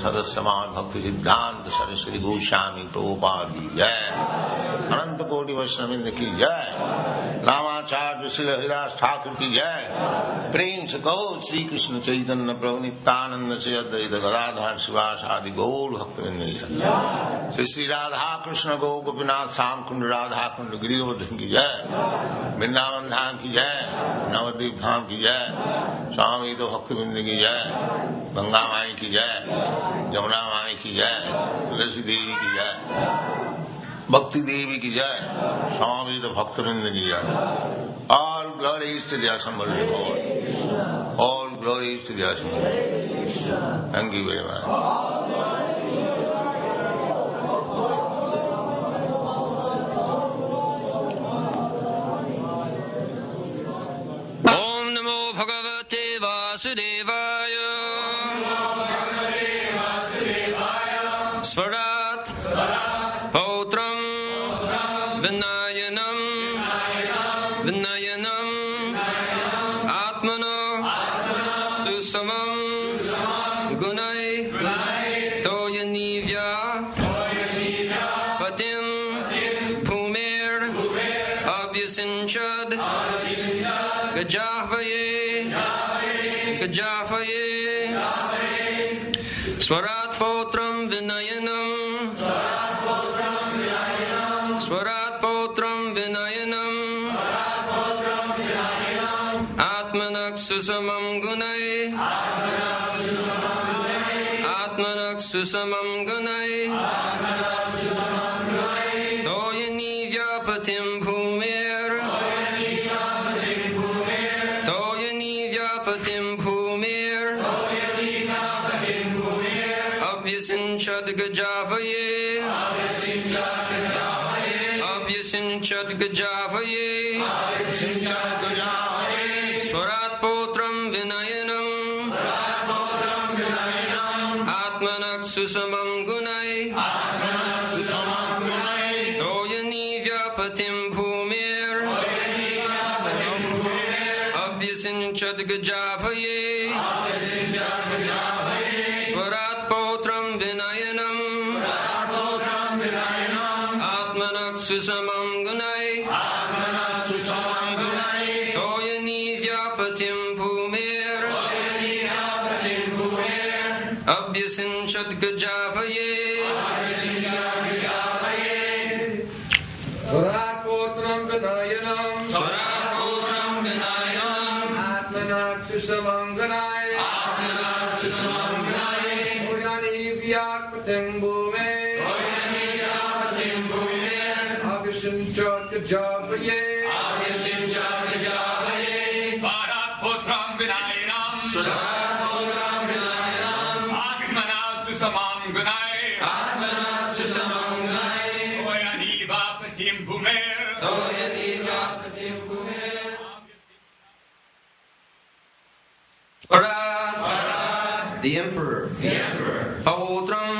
Sadasyamad Bhaktivedanta Saraswati Goswami Prabhupada ki jai, Ananta Koti Vaishnavindra ki jai, Namacharya Srila Haridas Thakur ki jai, Prem se Gaur Sri Krishna Chaitanya Prabhu Nityananda Sri Advaita Gadadhar Sivas Adi Gaur Bhaktivinoda ki jai, Sri Radha Krishna Gaur Gopinath Sam Kund Radha Kund Giridhar ki jai, Vrindavan Dham ki jai, Navadvip Dham ki jai, Swami Bhaktivinoda ki jai, Ganga माई की जय, जमुना माई की जय, तुलसी देवी की जय, भक्ति देवी की जय, स्वामी भक्तवृंद की जय. All glories to the assembled Lord. All glories to the assembled Lord. Thank you very much. Om Namo Bhagavate Vasudevaya. Svarat Pautram Vinayanam Atmana Susamam Gunai Toyanivya Patim Pumir Abhyasinchad Gajahvaye Swarat Pautram Vinayanam Swarat Pautram Vinayanam Atmanak Susamam Gunai Atmanak Susamam Gunai Toyani Vyapatim Pumir Toyani Vyapatim Pumir Abhyasinchad Gajavaye Abhyasinchad Gajavaye Swarat Potram Vinayanam Atmanak Susamam Gunai Toyani Vyapatim Bhumir Abhyasinchad Gajavaye Swarat Potram Vinayanam Atmanak Susamam Gunai Toyani Vyapatim Bhumir Abhyasinchad Gajavaye Swarat Potram Vinayanam Atmanak Susamam Gunai Toyani Vyapatim Bhumir Abhyasinchad Gajavaye Swarat Potram Vinayanam Atmanak Susamam Gunai Toyani Vyapatim Bhumir Swarat the Emperor Pautram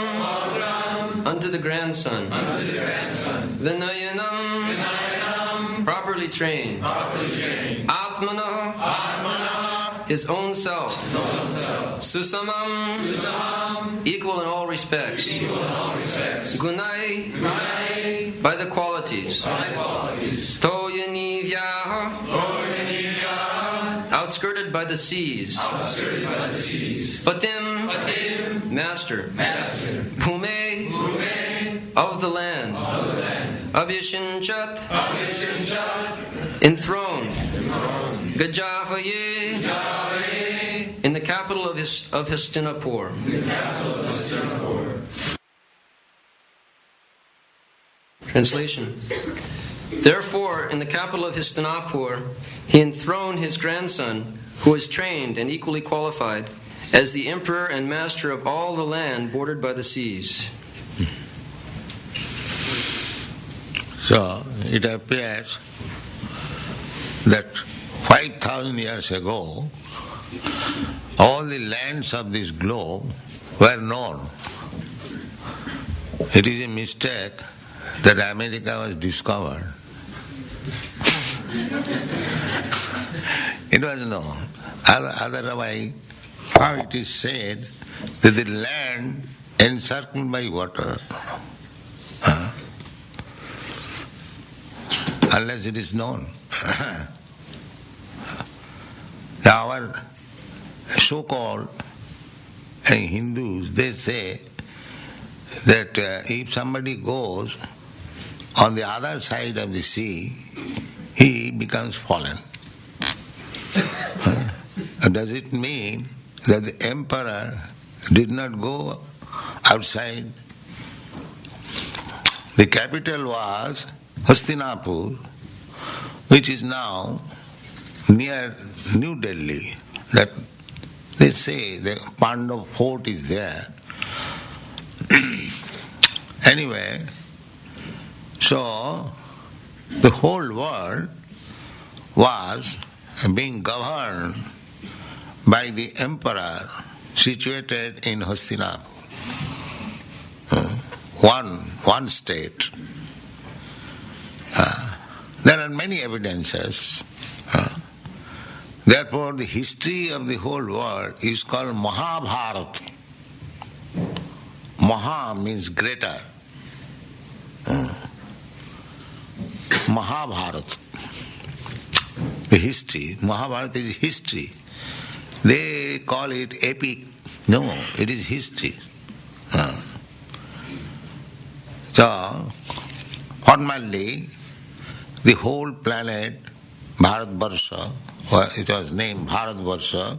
unto the grandson Vinayanam properly trained Atmana his own self Susamam equal in all respects Gunai by the qualities Toyanivyaha outskirted by the seas Patim master Bhume of the land Abhyashinchat enthroned Gajavaye in the capital of Hastinapur. Translation. Therefore, in the capital of Hastinapur, he enthroned his grandson, who was trained and equally qualified, as the emperor and master of all the land bordered by the seas. So, it appears that 5,000 years ago, all the lands of this globe were known. It is a mistake that America was discovered. It was known. Otherwise, how it is said that the land encircled by water, unless it is known. Our so-called Hindus, they say that if somebody goes on the other side of the sea, he becomes fallen. Does it mean that the emperor did not go outside? The capital was Hastinapur, which is now near New Delhi. That they say the Pandav fort is there. Anyway, so the whole world was being governed by the emperor situated in Hastinapur. One state. There are many evidences. Therefore, the history of the whole world is called Mahabharata. Maha means greater. Mahabharata. The history. Mahabharata is history. They call it epic. No, it is history. So, formerly, the whole planet, Bharatvarsha, it was named Bharatvarsha,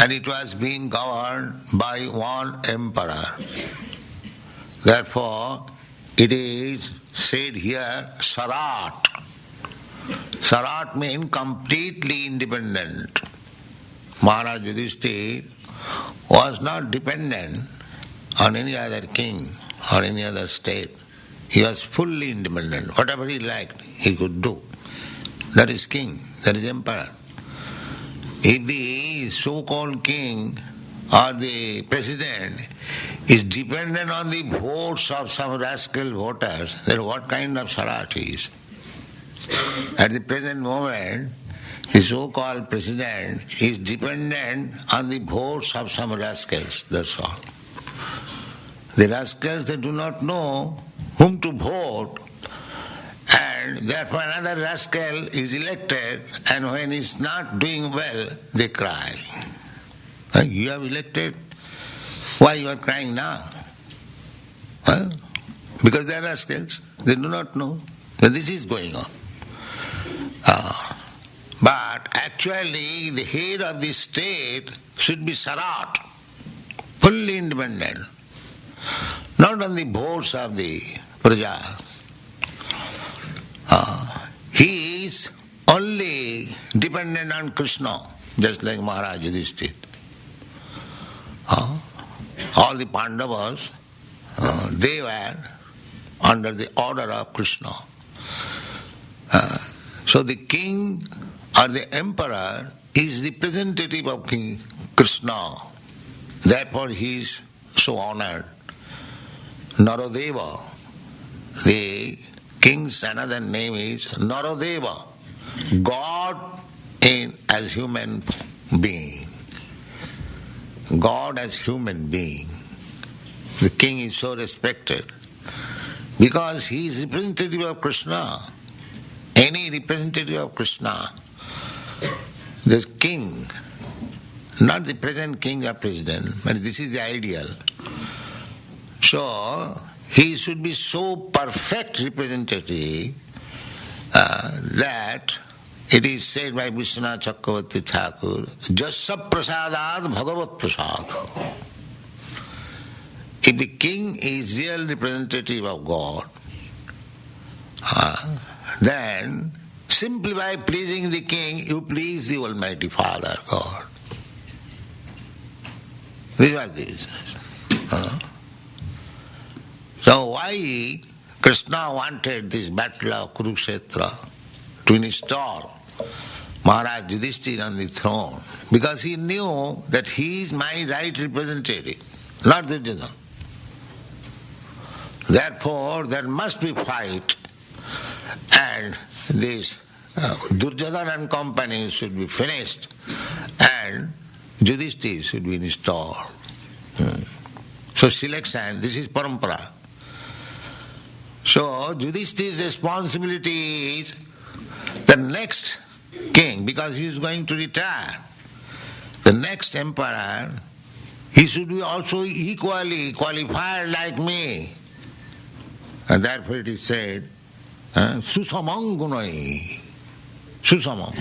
and it was being governed by one emperor. Therefore, it is said here, Sarat. Sarat means completely independent. Maharaj Yudhishthira was not dependent on any other king or any other state. He was fully independent. Whatever he liked, he could do. That is king, that is emperor. If the so-called king or the president is dependent on the votes of some rascal voters, then what kind of Sarat he is? At the present moment, the so-called president is dependent on the votes of some rascals, that's all. The rascals, they do not know whom to vote, and therefore another rascal is elected, and when he is not doing well, they cry. You have elected, why you are crying now? Because they are rascals, they do not know that this is going on. But actually the head of the state should be Sarat, fully independent, not on the votes of the Praja. He is only dependent on Krishna, just like Maharaj Yudhishthira. All the Pandavas, they were under the order of Krishna. So the king or the emperor is representative of King Krishna. Therefore he is so honored. Naradeva, the king's another name is Naradeva, God as human being. God as human being. The king is so respected because he is representative of Krishna. Any representative of Krishna, the king, not the present king or president, but this is the ideal. So, he should be so perfect representative that it is said by Vishwanath Chakravarti Thakur, Jasya prasadad bhagavat prasad. If the king is real representative of God, then simply by pleasing the king, you please the Almighty Father, God. This was the business. So why Krishna wanted this battle of Kurukshetra to install Maharaj Yudhishthira on the throne? Because he knew that he is my right representative, not Duryodhana. Therefore, there must be fight, and this Duryodhana and company should be finished, and Yudhishthira should be installed. So selection, this is parampara. So Yudhishthira's responsibility is the next king, because he is going to retire. The next emperor, he should be also equally qualified like me. And therefore it is said, Susamam gunai. Susamam.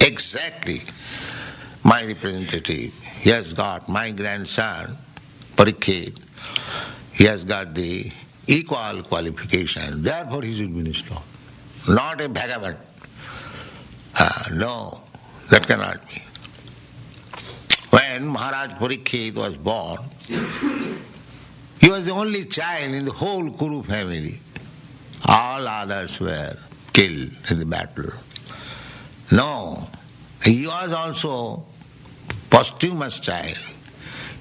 Exactly. My representative, he has got my grandson, Parikshit, he has got the equal qualification. Therefore he should be installed. Not a vagabond. No, that cannot be. When Maharaj Parikshit was born, he was the only child in the whole Kuru family. All others were killed in the battle. No, he was also posthumous child.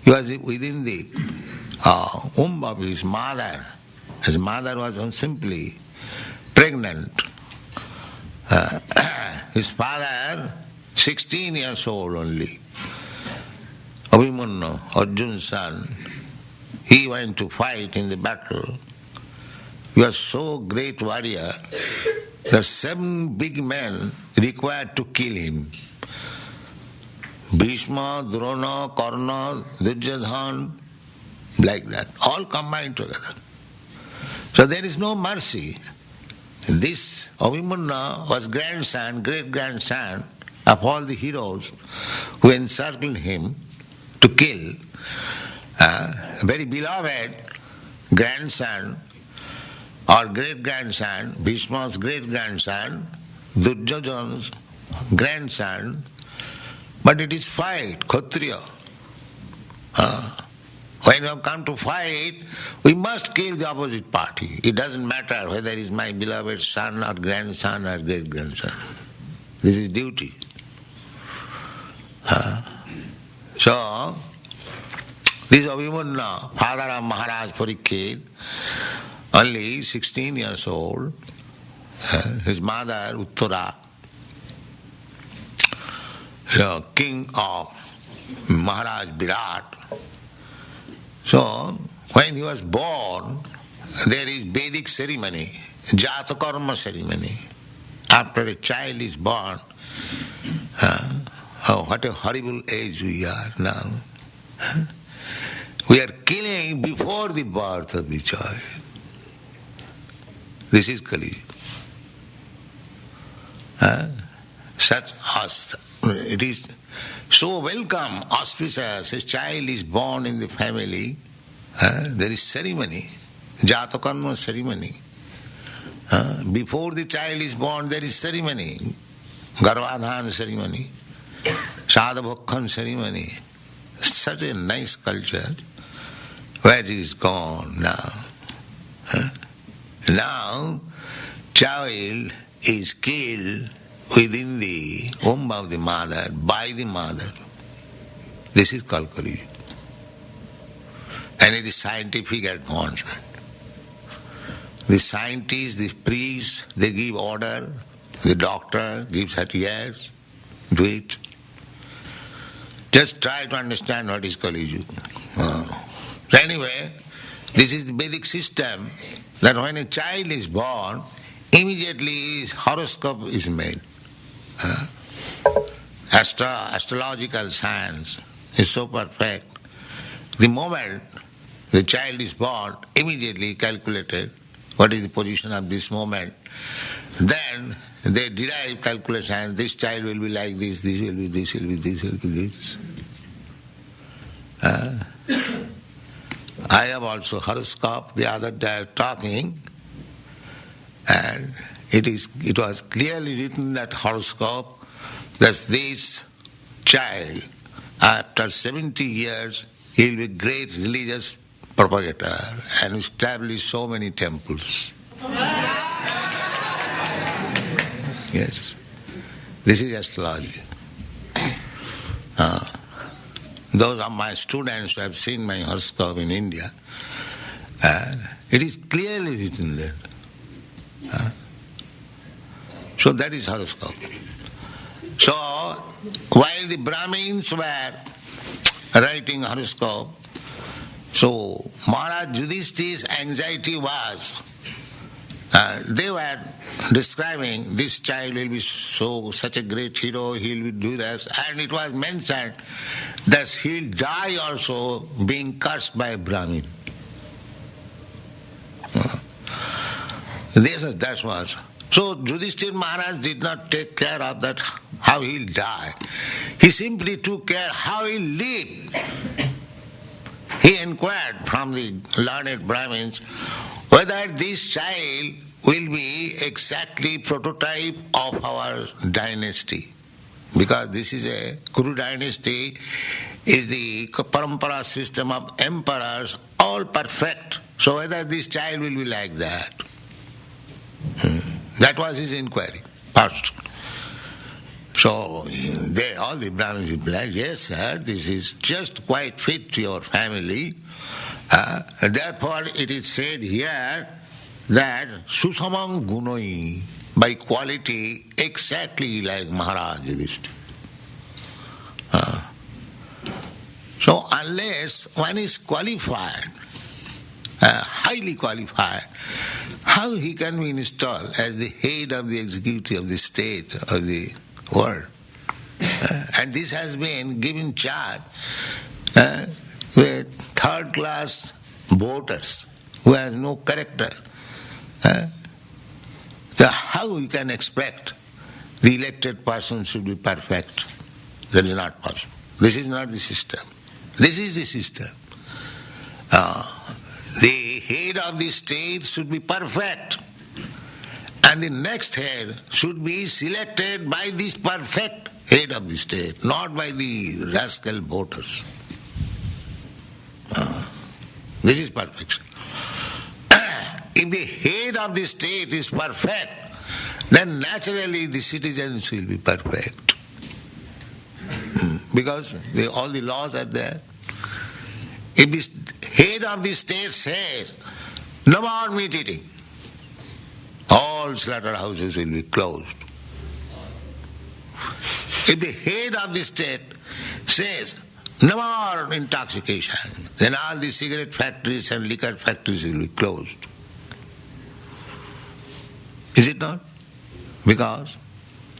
He was within the womb of his mother. His mother was simply pregnant. His father, 16 years old only, Abhimanyu, Arjun's son, he went to fight in the battle. He was so great warrior that 7 big men required to kill him. Bhishma, Drona, Karna, Duryodhana, like that, all combined together. So there is no mercy. This Abhimanyu was grandson, great-grandson of all the heroes who encircled him to kill. Very beloved grandson or great-grandson, Bhishma's great-grandson, Duryodhana's grandson, but it is fight, Kshatriya. When we have come to fight, we must kill the opposite party. It doesn't matter whether it is my beloved son or grandson or great-grandson. This is duty. So, this Abhimanyu, father of Maharaj Parikshit, only 16 years old, his mother Uttara, king of Maharaj Virat. So, when he was born, there is Vedic ceremony, Jatakarma ceremony. After a child is born, what a horrible age we are now. We are killing before the birth of the child. This is Kali. It is so welcome, auspicious. A child is born in the family. There is ceremony, Jatakarma ceremony. Before the child is born, there is ceremony, Garvadhan ceremony, Sadhabhakhan ceremony. Such a nice culture. Where it is gone now? Now, child is killed within the womb of the mother, by the mother. This is called Kali. And it is scientific advancement. The scientists, the priests, they give order, the doctor gives that, yes, do it. Just try to understand what is Kali Yuga. So anyway, this is the Vedic system that when a child is born, immediately his horoscope is made. Astrological science is so perfect. The moment the child is born, immediately calculated what is the position of this moment. Then they derive calculation, this child will be like this will be this, will be this, will be this. I have also horoscope. The other day talking, and it was clearly written that horoscope that this child, after 70 years, he will be great religious propagator and establish so many temples. Yes, this is astrology. Those are my students who have seen my horoscope in India. It is clearly written there. So that is horoscope. So while the Brahmins were writing horoscope, So Maharaj Yudhishthir's anxiety was, they were describing this child will be such a great hero, he will do this, and it was mentioned that he'll die also being cursed by a Brahmin. That was. So Yudhishthir Maharaj did not take care of that, how he'll die. He simply took care how he'll live. He inquired from the learned Brahmins whether this child will be exactly prototype of our dynasty. Because this is a Kuru dynasty, is the parampara system of emperors, all perfect. So whether this child will be like that. That was his inquiry first. So all the Brahmins replied, yes sir, this is just quite fit to your family. Therefore it is said here that Susamang Gunoi, by quality exactly like Maharaj Yudhishthira. So unless one is qualified, highly qualified, how he can be installed as the head of the executive of the state or the world? And this has been given charge with third-class voters who have no character. So how you can expect the elected person should be perfect? That is not possible. This is not the system. This is the system. The head of the state should be perfect, and the next head should be selected by this perfect head of the state, not by the rascal voters. This is perfection. If the head of the state is perfect, then naturally the citizens will be perfect. Because all the laws are there. If the head of the state says, no more meat eating, all slaughterhouses will be closed. If the head of the state says, no more intoxication, then all the cigarette factories and liquor factories will be closed. Is it not?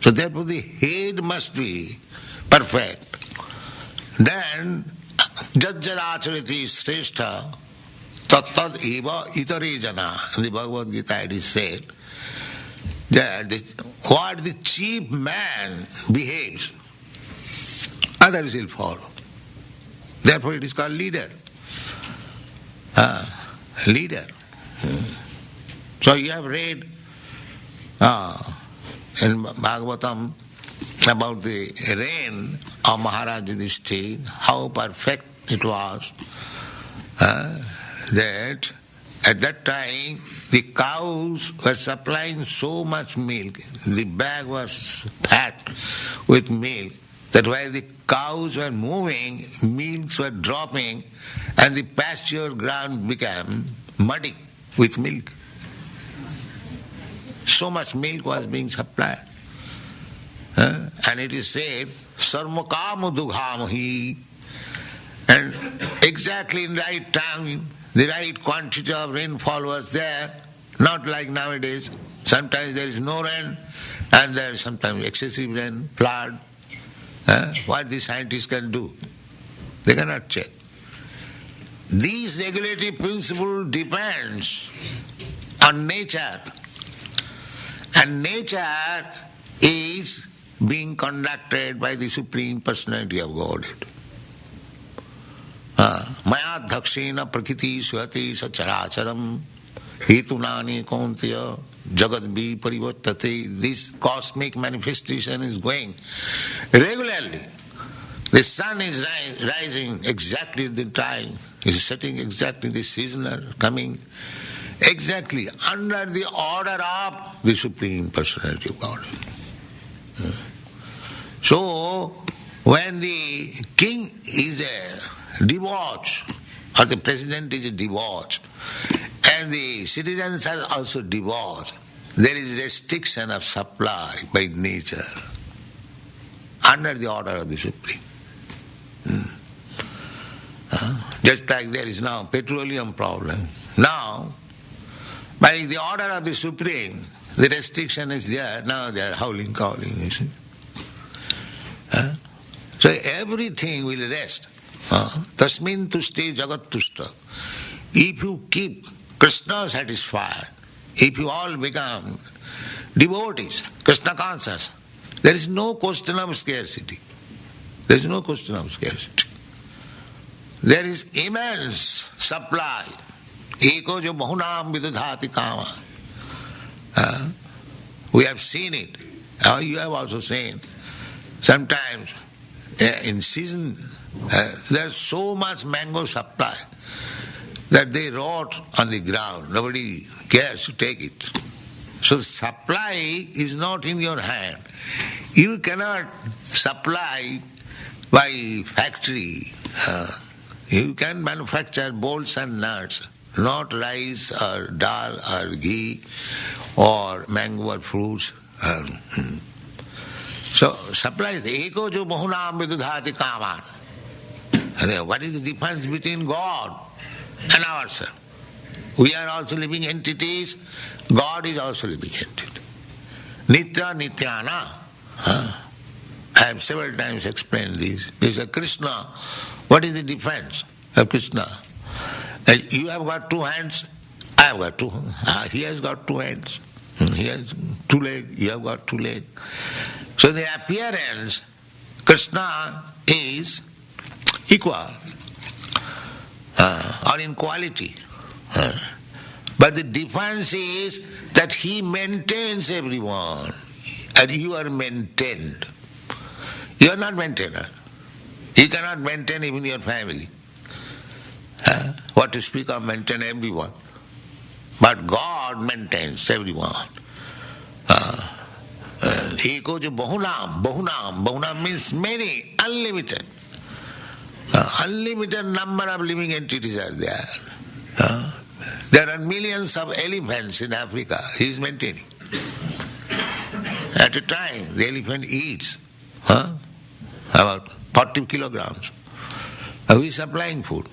So therefore the head must be perfect. Then Jajjadachariti Sreshta Tattad Eva Itare Jana. In the Bhagavad Gita it is said that what the chief man behaves, others will follow. Therefore it is called leader. Leader. So you have read in Bhagavatam about the reign of Maharaj Yudhishthira, how perfect it was, that at that time the cows were supplying so much milk, the bag was packed with milk, that while the cows were moving, milks were dropping, and the pasture ground became muddy with milk. So much milk was being supplied. And it is said, Sarmukam Dughamahi, and exactly in right time, the right quantity of rainfall was there, not like nowadays. Sometimes there is no rain, and there is sometimes excessive rain, flood. What the scientists can do? They cannot check. These regulatory principle depends on nature, and nature is being conducted by the Supreme Personality of Godhead. Maya dhakshena prakriti swati sacharacharam hetunani kaunteya jagadvi parivartate. This cosmic manifestation is going regularly. The sun is rising exactly at the time, it is setting exactly, the season are coming exactly under the order of the Supreme Personality of Godhead. So, when the king is a debauch, or the president is a debauch, and the citizens are also debauched, there is restriction of supply by nature, under the order of the Supreme. Just like there is now petroleum problem. Now, by the order of the Supreme, the restriction is there. Now they are howling, calling, you see. So everything will rest. Tasmin tushte jagat tushta. If you keep Krishna satisfied, if you all become devotees, Krishna conscious, there is no question of scarcity. There is no question of scarcity. There is immense supply. Eko jo bahunam vidadhati kama. We have seen it. You have also seen. Sometimes in season there is so much mango supply that they rot on the ground. Nobody cares to take it. So the supply is not in your hand. You cannot supply by factory. You can manufacture bolts and nuts, not rice or dal or ghee or mango or fruits. So supply is eko jo bahunam vidudhati kaman. What is the difference between God and ourselves? We are also living entities, God is also living entity. Nitya nityana. I have several times explained this. You say, Krishna, what is the difference of Krishna? You have got 2 hands, I have got 2 hands. He has got 2 hands. He has 2 legs, you have got 2 legs. So the appearance, Krishna is equal or in quality. But the difference is that he maintains everyone and you are maintained. You are not maintainer. You cannot maintain even your family. What to speak of maintain everyone. But God maintains everyone. Eko jo bahunam, bahunam means many, unlimited. Unlimited number of living entities are there. There are millions of elephants in Africa. He is maintaining. At a time, the elephant eats about 40 kilograms. Who is supplying food?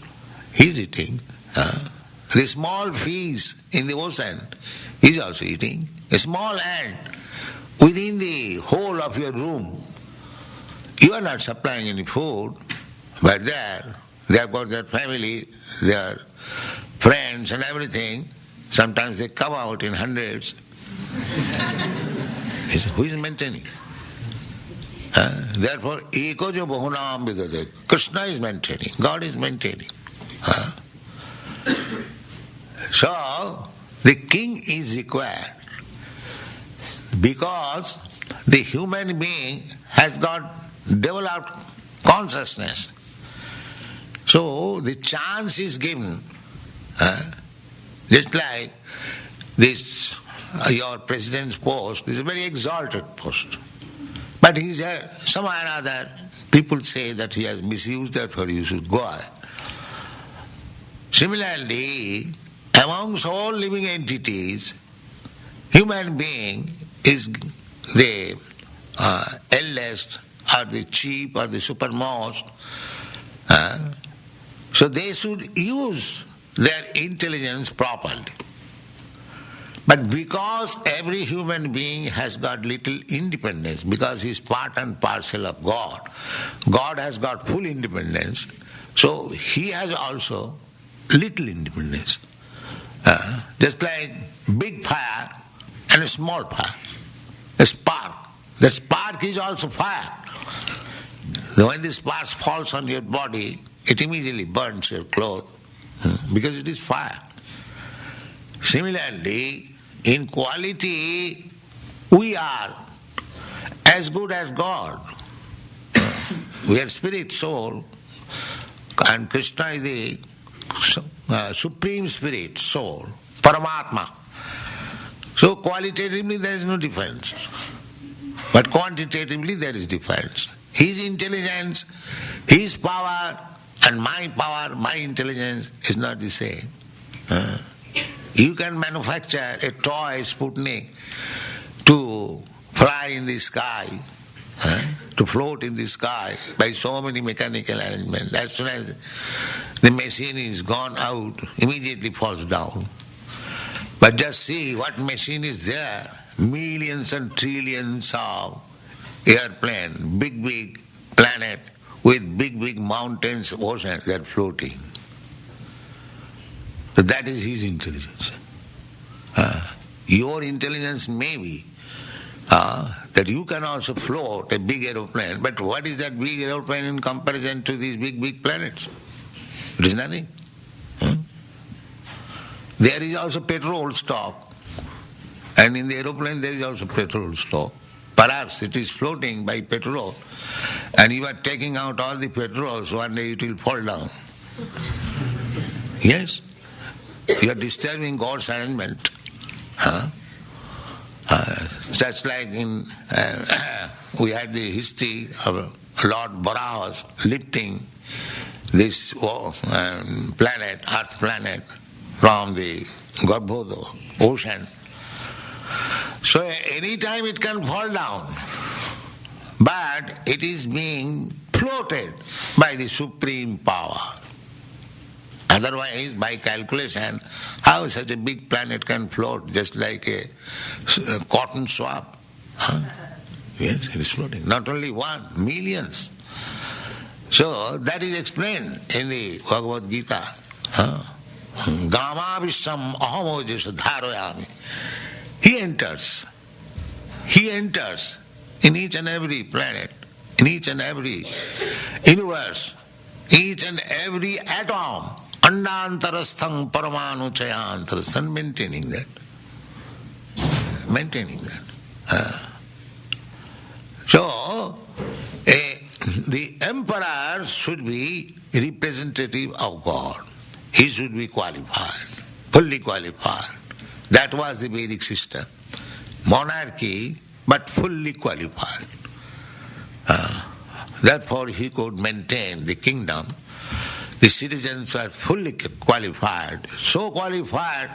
He is eating. The small fish in the ocean, he is also eating. A small ant within the whole of your room, you are not supplying any food, but there, they have got their family, their friends and everything. Sometimes they come out in hundreds. Who is maintaining? Therefore, eko jo bahunam vidade. Krishna is maintaining, God is maintaining. So, the king is required because the human being has got developed consciousness. So, the chance is given. Just like this, your president's post is a very exalted post. But he's somehow or other, people say that he has misused, therefore you should go away. Similarly, amongst all living entities, human being is the eldest or the chief or the supermost. So they should use their intelligence properly. But because every human being has got little independence, because he is part and parcel of God, God has got full independence, so he has also little independence. Just like big fire and a small fire, a spark. The spark is also fire. When the spark falls on your body, it immediately burns your clothes because it is fire. Similarly, in quality, we are as good as God. We are spirit, soul, and Krishna is the supreme spirit, soul, Paramatma. So qualitatively there is no difference, but quantitatively there is difference. His intelligence, his power, and my power, my intelligence is not the same. You can manufacture a toy Sputnik to fly in the sky, to float in the sky by so many mechanical arrangements. As soon as the machine is gone out, immediately falls down. But just see what machine is there. Millions and trillions of airplane, big planet with big mountains, oceans, they are floating. So that is his intelligence. Your intelligence may be that you can also float a big aeroplane, but what is that big aeroplane in comparison to these big planets? It is nothing. There is also petrol stock, and in the aeroplane there is also petrol stock. Perhaps it is floating by petrol, and you are taking out all the petrol, so one day it will fall down. Yes, you are disturbing God's arrangement. Such like in we had the history of Lord Barahas lifting this planet, Earth planet, from the Garbhoda ocean. So any time it can fall down, but it is being floated by the supreme power. Otherwise, by calculation, how such a big planet can float just like a cotton swab? Yes, it is floating. Not only one, millions. So that is explained in the Bhagavad Gita. Gama visham ahamojas dharoyami. He enters in each and every planet, in each and every universe, each and every atom, andantarasthang paramanu chayantarasthang, maintaining that. So, the emperor should be representative of God. He should be qualified, fully qualified. That was the Vedic system. Monarchy, but fully qualified. Therefore he could maintain the kingdom. The citizens were fully qualified, so qualified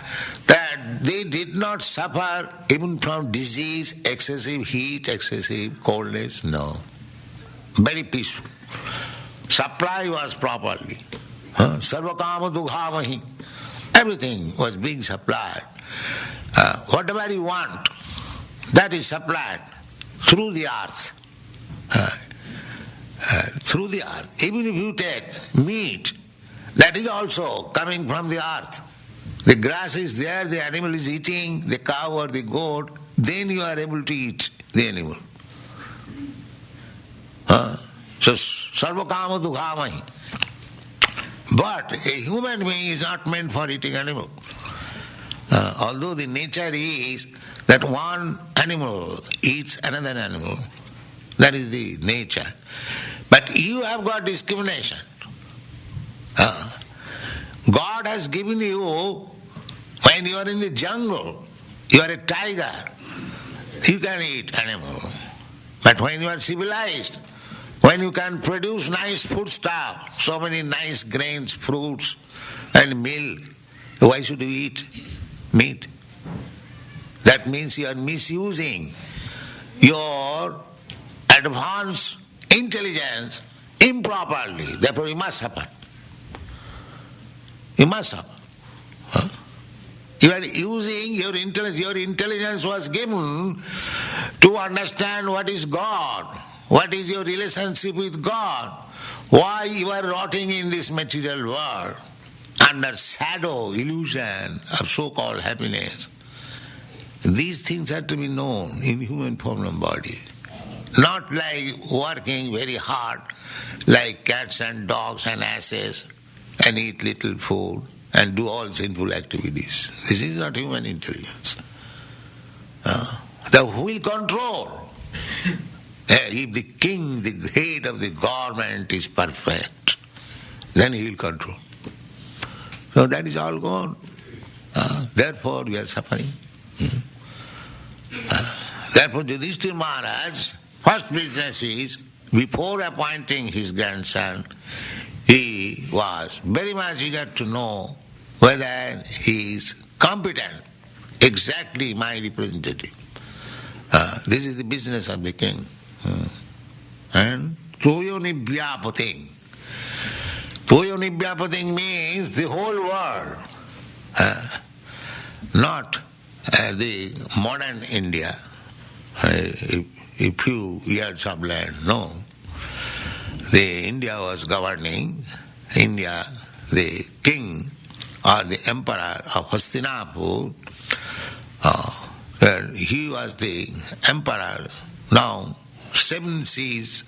that they did not suffer even from disease, excessive heat, excessive coldness, no. Very peaceful. Supply was properly. Sarvakama dughamahi. Everything was being supplied. Whatever you want, that is supplied through the earth. Through the earth. Even if you take meat, that is also coming from the earth. The grass is there, the animal is eating, the cow or the goat, then you are able to eat the animal. So, sarvakama dughamahi. But a human being is not meant for eating animal. Although the nature is that one animal eats another animal. That is the nature. But you have got discrimination. God has given you, when you are in the jungle, you are a tiger, you can eat animal. But when you are civilized, when you can produce nice food stuff, so many nice grains, fruits and milk, why should you eat meat? That means you are misusing your advanced intelligence improperly. Therefore you must suffer. You must suffer. You are using your intelligence. Your intelligence was given to understand what is God. What is your relationship with God? Why you are rotting in this material world under shadow, illusion of so-called happiness. These things have to be known in human form and body. Not like working very hard like cats and dogs and asses and eat little food and do all sinful activities. This is not human intelligence. The will control. If the king, the head of the government is perfect, then he will control. So that is all gone. Therefore we are suffering. Therefore Yudhishthira Maharaj, first business is, before appointing his grandson, he was very much eager to know whether he is competent, exactly my representative. This is the business of the king. And Toyonibhyapating. Toyonibhyapating means the whole world, not the modern India, a few years of land. No. The India was governing. India, the king or the emperor of Hastinapur, he was the emperor. Now 7 seas,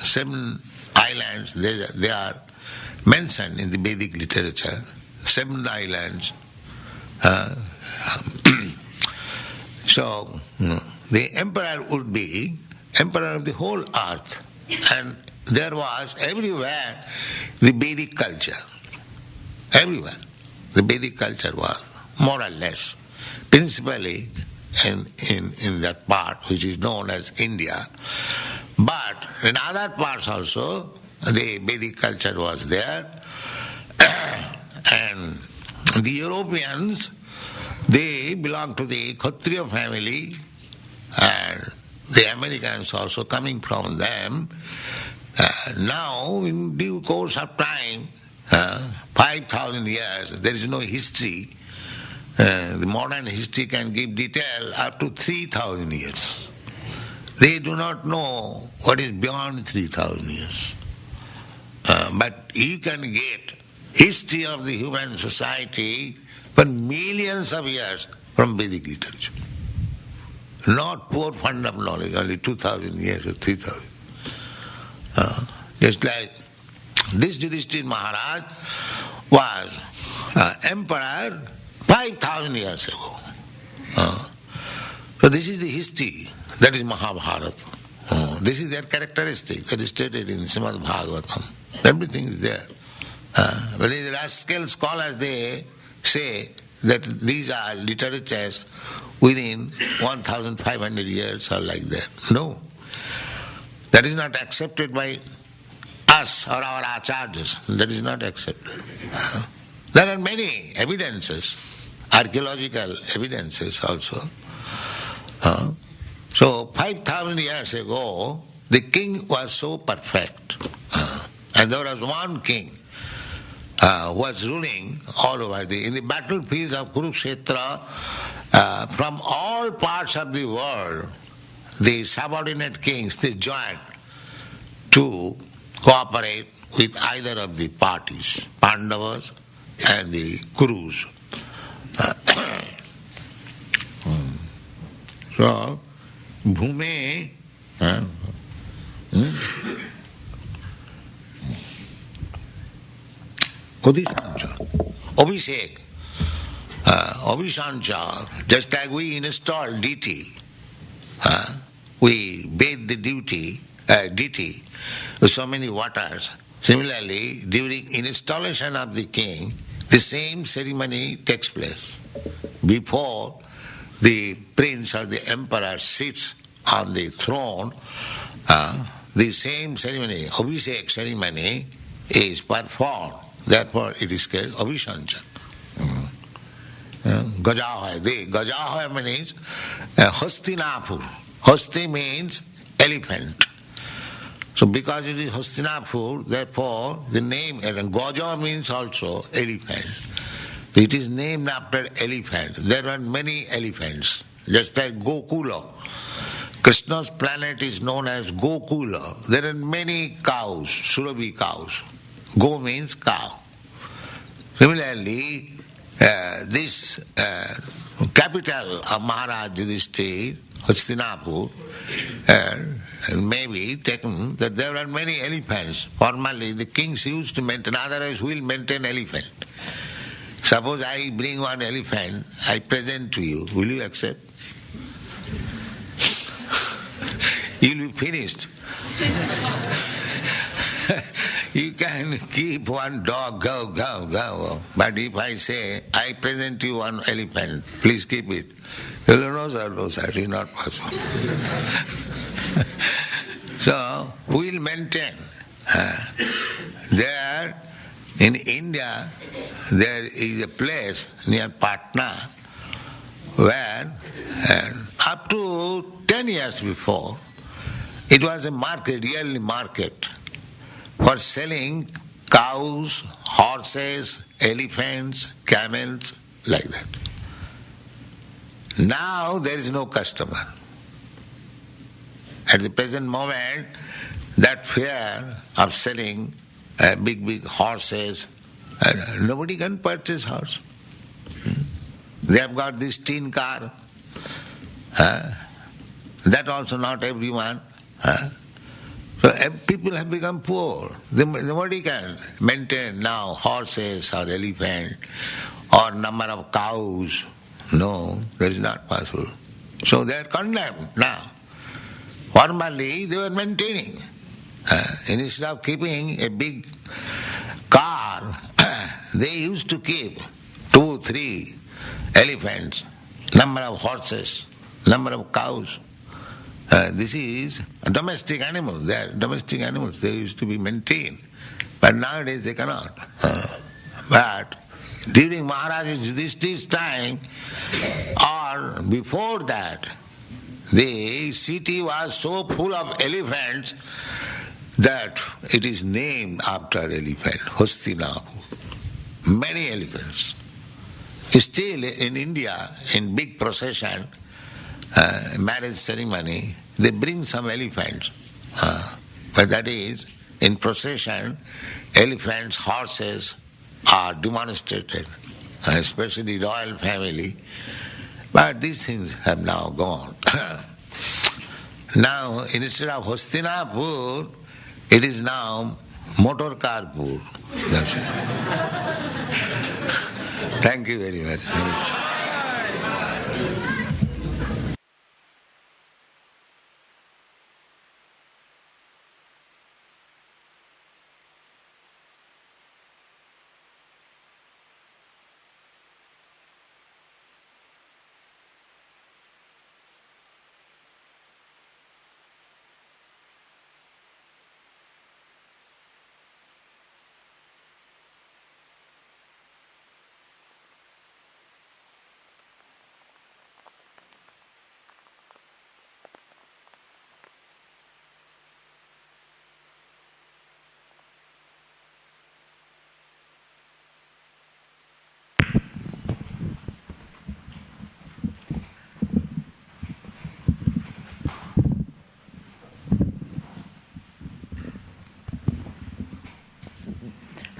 7 islands, they are mentioned in the Vedic literature. 7 islands. So the emperor would be emperor of the whole earth, and there was everywhere the Vedic culture. Everywhere the Vedic culture was, more or less, principally in that part which is known as India. But in other parts also the Vedic culture was there. And the Europeans, they belong to the Kshatriya family, and the Americans also coming from them. Now, in due course of time, 5,000 years, there is no history. The modern history can give detail up to 3,000 years. They do not know what is beyond 3,000 years. But you can get history of the human society for millions of years from Vedic literature. Not poor fund of knowledge, only 2,000 years or 3,000. Just like this Yudhishthira Maharaj was emperor 5,000 years ago. So this is the history, that is Mahabharata. This is their characteristic that is stated in Srimad Bhagavatam. Everything is there. But these rascal scholars, they say that these are literatures within 1,500 years or like that. No. That is not accepted by us or our acharyas. That is not accepted. There are many evidences, archaeological evidences also. So 5,000 years ago, the king was so perfect. And there was one king who was ruling all over in the battlefields of Kurukshetra, from all parts of the world, the subordinate kings, they joined to cooperate with either of the parties, Pandavas and the Kurus. So, Bhume Abhishek, Abhishancha, just like we install deity, we bathe the deity with so many waters. Similarly, during installation of the king, the same ceremony takes place. Before the prince or the emperor sits on the throne, the same ceremony, Abhishek ceremony, is performed. Therefore, it is called Abhishancha. Gajahoy. The Gajahoy means Hastinapur. Hasti means elephant. So because it is Hastinapur, therefore the name, and Gaja means also elephant. It is named after elephant. There are many elephants, just like Gokula. Krishna's planet is known as Gokula. There are many cows, Surabhi cows. Go means cow. Similarly, this capital of Maharaj Yudhishthira, Hastinapur, may be taken that there are many elephants. Formerly the kings used to maintain, otherwise who will maintain elephant? Suppose I bring one elephant, I present to you, will you accept? You will be finished. You can keep one dog, go. But if I say, I present you one elephant, please keep it. You will say, no sir, it is not possible. So, we will maintain. There, in India, there is a place near Patna where up to 10 years before, It was a market, yearly market, for selling cows, horses, elephants, camels, like that. Now there is no customer. At the present moment, that fair of selling big horses, nobody can purchase horse. They have got this tin car. That also not everyone. So people have become poor. Nobody can maintain now horses or elephant or number of cows. No, that is not possible. So they are condemned now. Formerly they were maintaining. Instead of keeping a big car, they used to keep 2, 3 elephants, number of horses, number of cows. This is a domestic animal. They are domestic animals. They used to be maintained. But nowadays they cannot. But during Maharaj Yudhishthir's time, or before that, the city was so full of elephants that it is named after elephant, Hastinapur. Many elephants. Still in India, in big procession, marriage ceremony, they bring some elephants. But that is, in procession, elephants, horses are demonstrated, especially royal family. But these things have now gone. Now, instead of Hastinapur, it is now motor carpur. That's it. Thank you very much.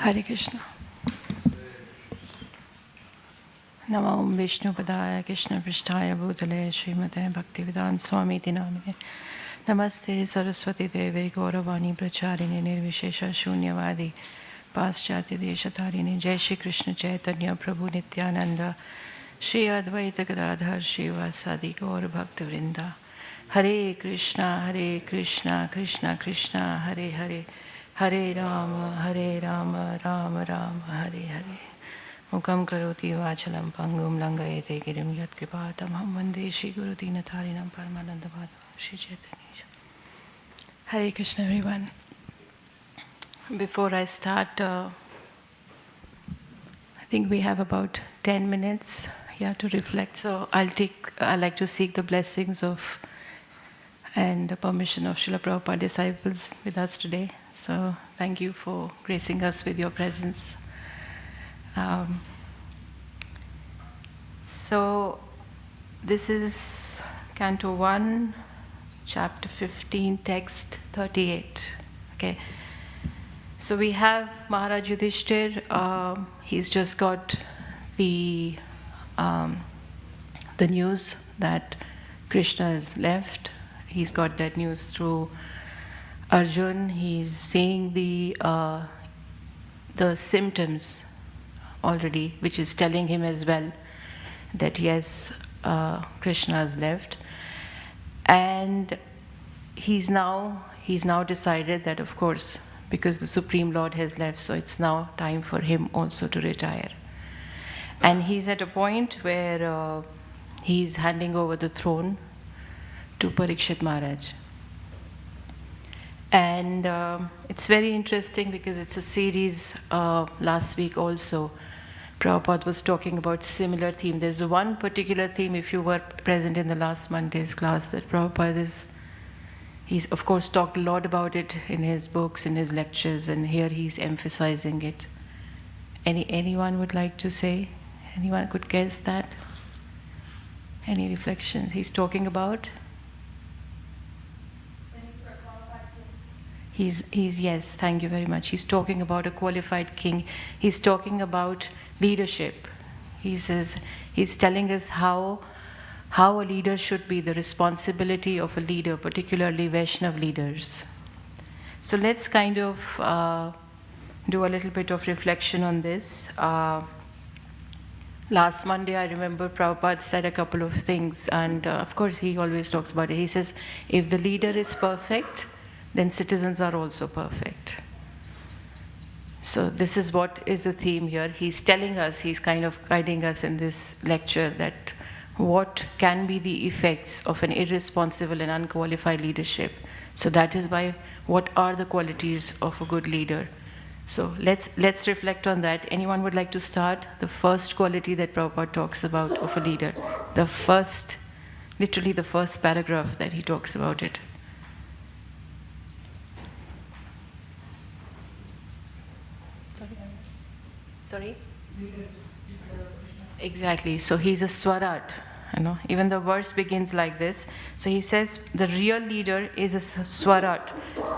Hare Krishna. Namo Vishnu Padaya Krishna Prishtaya Bhutale Srimate Bhaktivedanta Swami Namine. Namaste Saraswati Deve Gauravani Pracharini Nirvishesha Shunyavadi Paschatya Deshatarine. Jai Shri Krishna Chaitanya Prabhu Nityananda Shri Advaita Gadadhar Shivasadi Gaur Bhaktivinoda. Hare Krishna, Krishna Krishna, Hare Hare, Hare Rama, Rama Rama, Hare Hare. Mukam karoti vachalam pangum langayate girim yat kripatam ham vande Shri Guru Dinatharinam Paramananda Madhavam Shri Chaitanya. Hare Krishna, everyone. Before I start, I think we have about 10 minutes here to reflect. So I'd like to seek the blessings of and the permission of Srila Prabhupada disciples with us today. So thank you for gracing us with your presence. So this is Canto 1, Chapter 15, Text 38. Okay. So we have Maharaj Yudhishthir. He's just got the news that Krishna has left. He's got that news through Arjun. He's seeing the symptoms already, which is telling him as well that yes, Krishna has left, and he's now decided that, of course, because the Supreme Lord has left, so it's now time for him also to retire. And he's at a point where he's handing over the throne to Parikshit Maharaj. And it's very interesting because it's a series. Last week also, Prabhupada was talking about similar theme. There's one particular theme, if you were present in the last Monday's class, that Prabhupada He's, of course, talked a lot about it in his books, in his lectures, and here he's emphasizing it. Anyone would like to say? Anyone could guess that? Any reflections? He's talking about? Yes, thank you very much. He's talking about a qualified king. He's talking about leadership. He says, he's telling us how a leader should be, the responsibility of a leader, particularly Vaishnav leaders. So let's kind of do a little bit of reflection on this. Last Monday, I remember Prabhupada said a couple of things, and of course he always talks about it. He says, if the leader is perfect, then citizens are also perfect. So this is what is the theme here. He's telling us, he's kind of guiding us in this lecture that what can be the effects of an irresponsible and unqualified leadership. So that is why, what are the qualities of a good leader? So let's reflect on that. Anyone would like to start? The first quality that Prabhupada talks about of a leader. The first, literally the first paragraph that he talks about it. Sorry? Exactly. So he's a swarat. Even the verse begins like this. So he says the real leader is a swarat,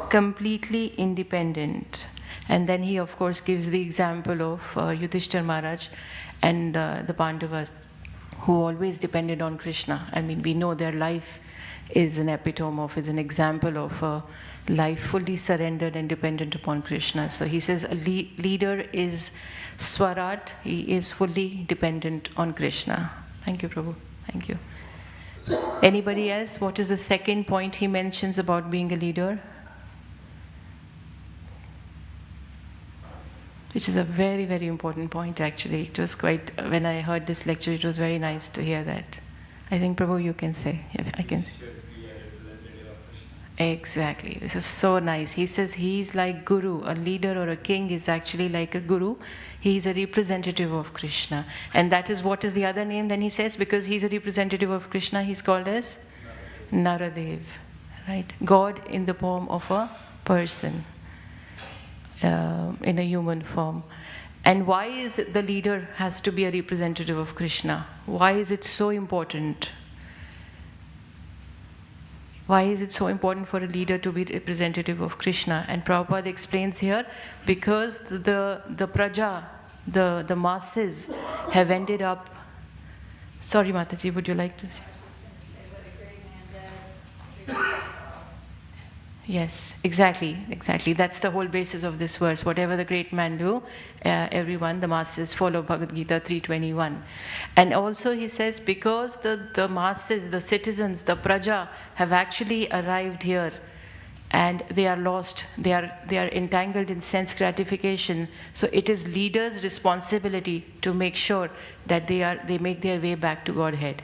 completely independent. And then he, of course, gives the example of Yudhishthira Maharaj and the Pandavas, who always depended on Krishna. I mean, we know their life is an epitome of, is an example of a life fully surrendered and dependent upon Krishna. So he says a leader is swarat, he is fully dependent on Krishna. Thank you, Prabhu. Thank you. Anybody else? What is the second point he mentions about being a leader? Which is a very, very important point, actually. It was quite, when I heard this lecture, it was very nice to hear that. I think, Prabhu, you can say. I can. Exactly. This is so nice. He says he's like Guru. A leader or a king is actually like a Guru. He's a representative of Krishna. And that is what is the other name then he says? Because he's a representative of Krishna, he's called as Naradev. Right? God in the form of a person. In a human form. And why is it the leader has to be a representative of Krishna? Why is it so important? Why is it so important for a leader to be representative of Krishna? And Prabhupada explains here, because the praja, the masses have ended up... Sorry, Mataji, would you like to say? Yes, exactly. That's the whole basis of this verse. Whatever the great man do, everyone, the masses, follow Bhagavad Gita 3:21. And also he says, because the masses, the citizens, the praja have actually arrived here and they are lost, they are entangled in sense gratification. So it is leaders' responsibility to make sure that they make their way back to Godhead.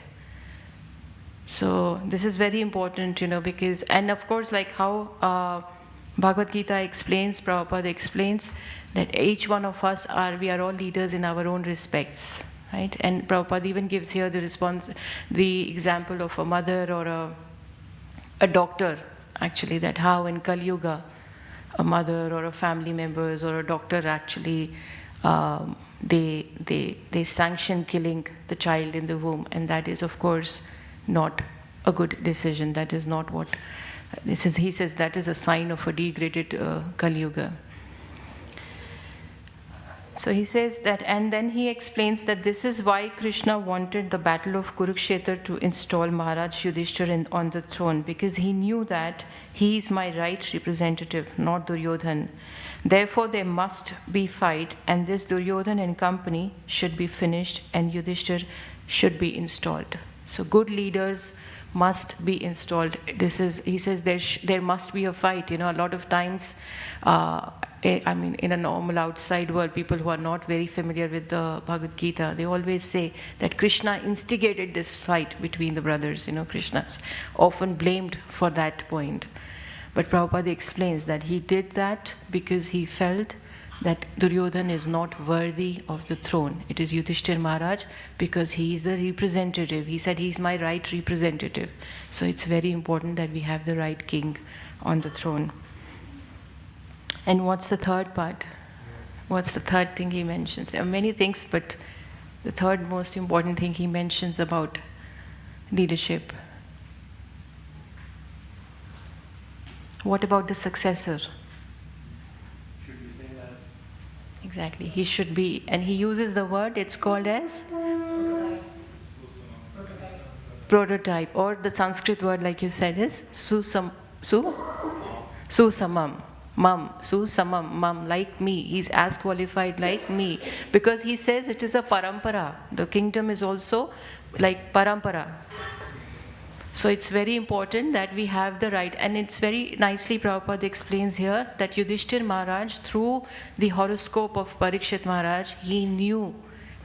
So this is very important, because, and of course, like how Bhagavad Gita explains, Prabhupada explains, that each one of us we are all leaders in our own respects, right? And Prabhupada even gives here the example of a mother or a doctor, actually, that how in Kali Yuga, a mother or a family members or a doctor actually, they sanction killing the child in the womb, and that is, of course, not a good decision. That is not what this is. He says that is a sign of a degraded Kali Yuga. So he says that, and then he explains that this is why Krishna wanted the battle of Kurukshetra to install Maharaj Yudhishthira on the throne, because he knew that he is my right representative, not Duryodhan. Therefore there must be fight, and this Duryodhan and company should be finished and Yudhishthira should be installed. So good leaders must be installed. He says there must be a fight. A lot of times, in a normal outside world, people who are not very familiar with the Bhagavad Gita, they always say that Krishna instigated this fight between the brothers. Krishna's often blamed for that point. But Prabhupada explains that he did that because he felt that Duryodhana is not worthy of the throne. It is Yudhishthir Maharaj because he is the representative. He said he's my right representative. So it's very important that we have the right king on the throne. And what's the third part? What's the third thing he mentions? There are many things, but the third most important thing he mentions about leadership. What about the successor? Exactly, he should be, and he uses the word, it's called as prototype, or the Sanskrit word, like you said, is susamam, mam, like me. He's as qualified like me, because he says it is a parampara. The kingdom is also like parampara. So it's very important that we have the right, and it's very nicely Prabhupada explains here that Yudhishthir Maharaj, through the horoscope of Parikshit Maharaj, he knew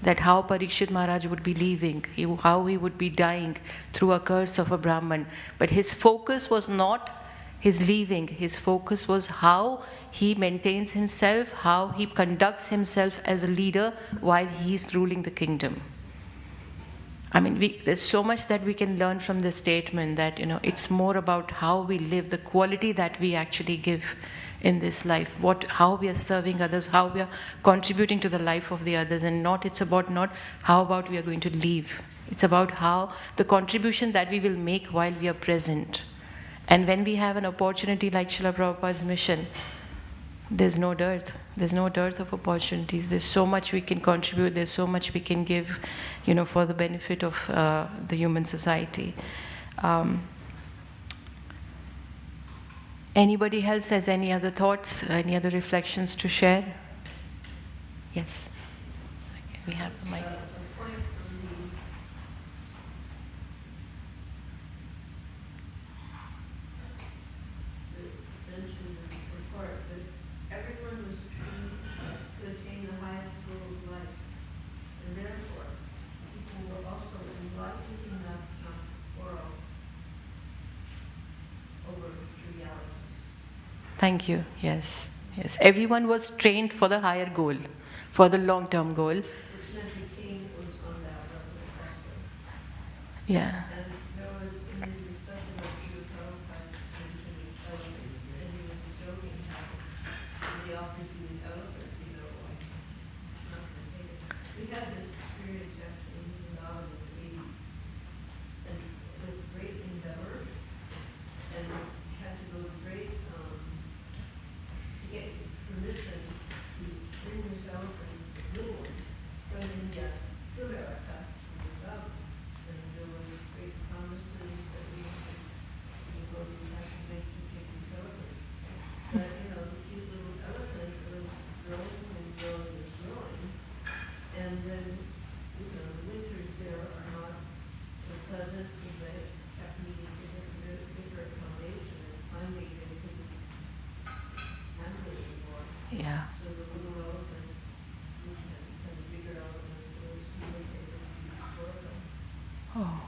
that how Parikshit Maharaj would be leaving, how he would be dying through a curse of a Brahman. But his focus was not his leaving, his focus was how he maintains himself, how he conducts himself as a leader while he's ruling the kingdom. I mean, there's so much that we can learn from this statement that, it's more about how we live, the quality that we actually give in this life, how we are serving others, how we are contributing to the life of the others, and it's about not how about we are going to leave. It's about how the contribution that we will make while we are present. And when we have an opportunity like Srila Prabhupada's mission, there's no dearth. There's no dearth of opportunities. There's so much we can contribute. There's so much we can give, for the benefit of the human society. Anybody else has any other thoughts, any other reflections to share? Yes. Okay, we have the mic. Thank you. Yes. Yes. Everyone was trained for the higher goal, for the long-term goal. Yeah. Yeah. Oh,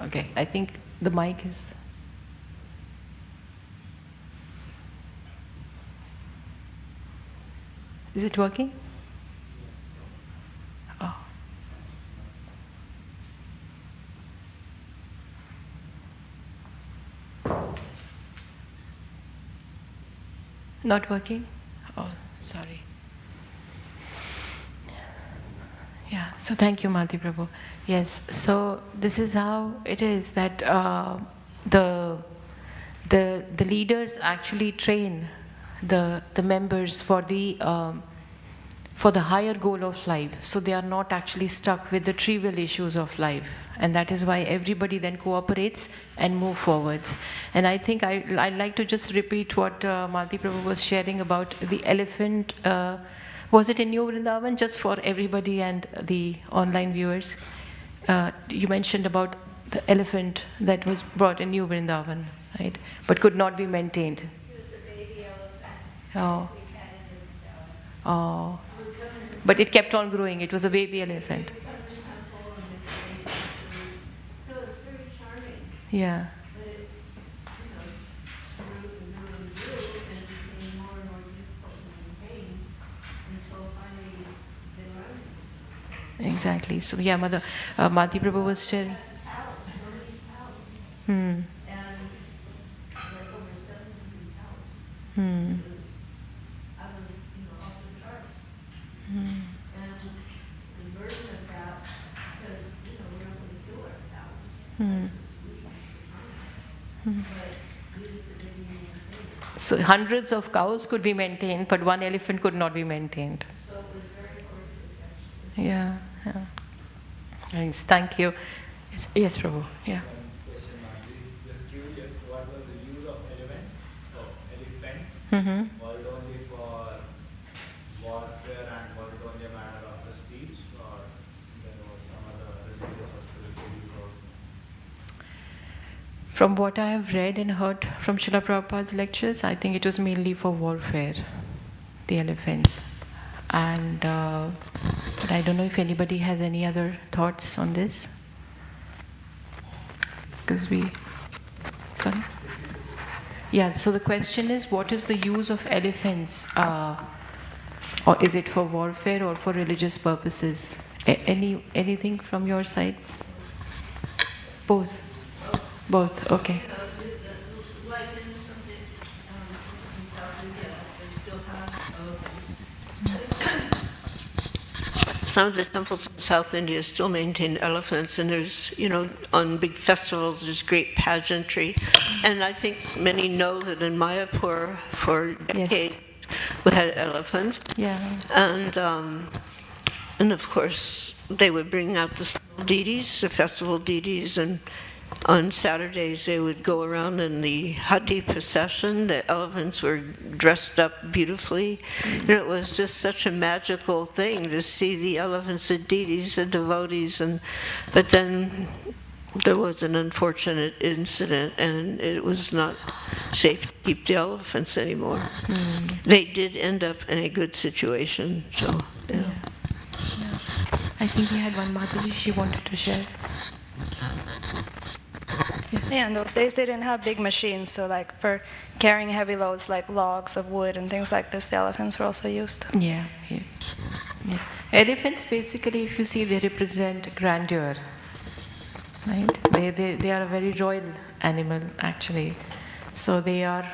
okay. I think the mic is... Is it working? Oh. Not working? Oh, sorry. Yeah, so thank you, Madhi Prabhu. Yes, so this is how it is that the leaders actually train the members for the higher goal of life. So they are not actually stuck with the trivial issues of life. And that is why everybody then cooperates and move forwards. And I think I'd like to just repeat what Madhi Prabhu was sharing about the elephant. Was it in New Vrindavan? Just for everybody and the online viewers. You mentioned about the elephant that was brought in New Vrindavan, right? But could not be maintained. It was a baby elephant. Oh. We had it in the Oh. But it kept on growing. It was a baby elephant. No, it's very charming. Yeah. But it, grew and grew and grew, and it became more and more difficult to maintain. And exactly. So yeah, Mother Mati Prabhu was sharing. Hmm. Hmm. Hmm. Hmm. So hundreds of cows could be maintained, but one elephant could not be maintained. Yeah, yeah. Nice. Thank you. Yes, Prabhu. Yeah. Question, Manji. Just curious, what was the use of elephants? Mm-hmm. Was it only for warfare and was it only a matter of prestige, or there was some other religious or spiritual use also? From what I have read and heard from Srila Prabhupada's lectures, I think it was mainly for warfare, the elephants. And but I don't know if anybody has any other thoughts on this. Because sorry? Yeah, so the question is, what is the use of elephants? Or is it for warfare or for religious purposes? Anything from your side? Both. Both, okay. Like in South India, they still have elephants. Some of the temples in South India still maintain elephants, and there's, on big festivals, there's great pageantry. And I think many know that in Mayapur, for decades, we had elephants. Yeah. And of course, they would bring out the deities, the festival deities, and on Saturdays they would go around in the Hati procession. The elephants were dressed up beautifully. And it was just such a magical thing to see the elephants, the deities, the devotees. But then there was an unfortunate incident, and it was not safe to keep the elephants anymore. They did end up in a good situation. So, yeah. I think we had one Mataji, she wanted to share. Yes. Yeah, in those days they didn't have big machines, so like for carrying heavy loads like logs of wood and things like this, the elephants were also used. Yeah. Elephants basically, if you see, they represent grandeur, right? They are a very royal animal actually. So they are,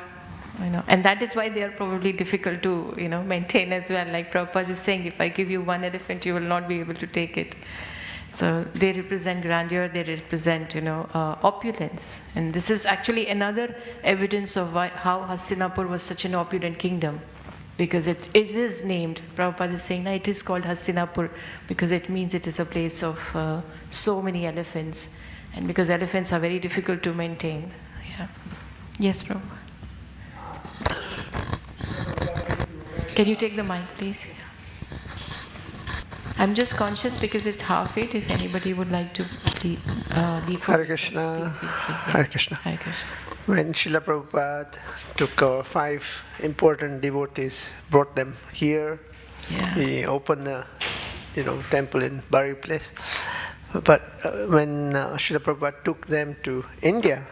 and that is why they are probably difficult to, maintain as well. Like Prabhupada is saying, if I give you one elephant, you will not be able to take it. So they represent grandeur, they represent, opulence. And this is actually another evidence of how Hastinapur was such an opulent kingdom. Because it is named, Prabhupada is saying, it is called Hastinapur because it means it is a place of so many elephants. And because elephants are very difficult to maintain. Yeah. Yes, Prabhupada. Can you take the mic, please? I'm just conscious because it's 7:30. If anybody would like to leave for Hare Krishna. Hare Krishna. Hare Krishna. When Srila Prabhupada took our 5 important devotees, brought them here, we opened a temple in Bari place. But when Srila Prabhupada took them to India,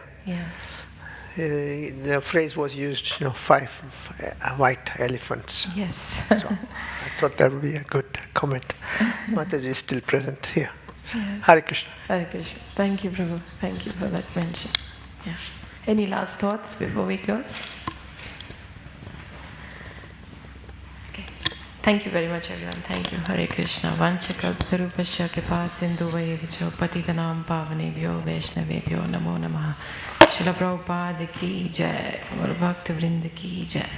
the phrase was used, 5 white elephants. Yes. So I thought that would be a good comment. Mataji is still present here. Yes. Hare Krishna. Hare Krishna. Thank you, Prabhu. Thank you for that mention. Yeah. Any last thoughts before we close? Okay. Thank you very much, everyone. Thank you. Hare Krishna. Vanchakalptarupasya kripa sindhu vayevicho patitanam pavanebhyo vaishnavebhyo namo namaha. Srila Prabhupada ki jai. Bhaktivedanta ki jai.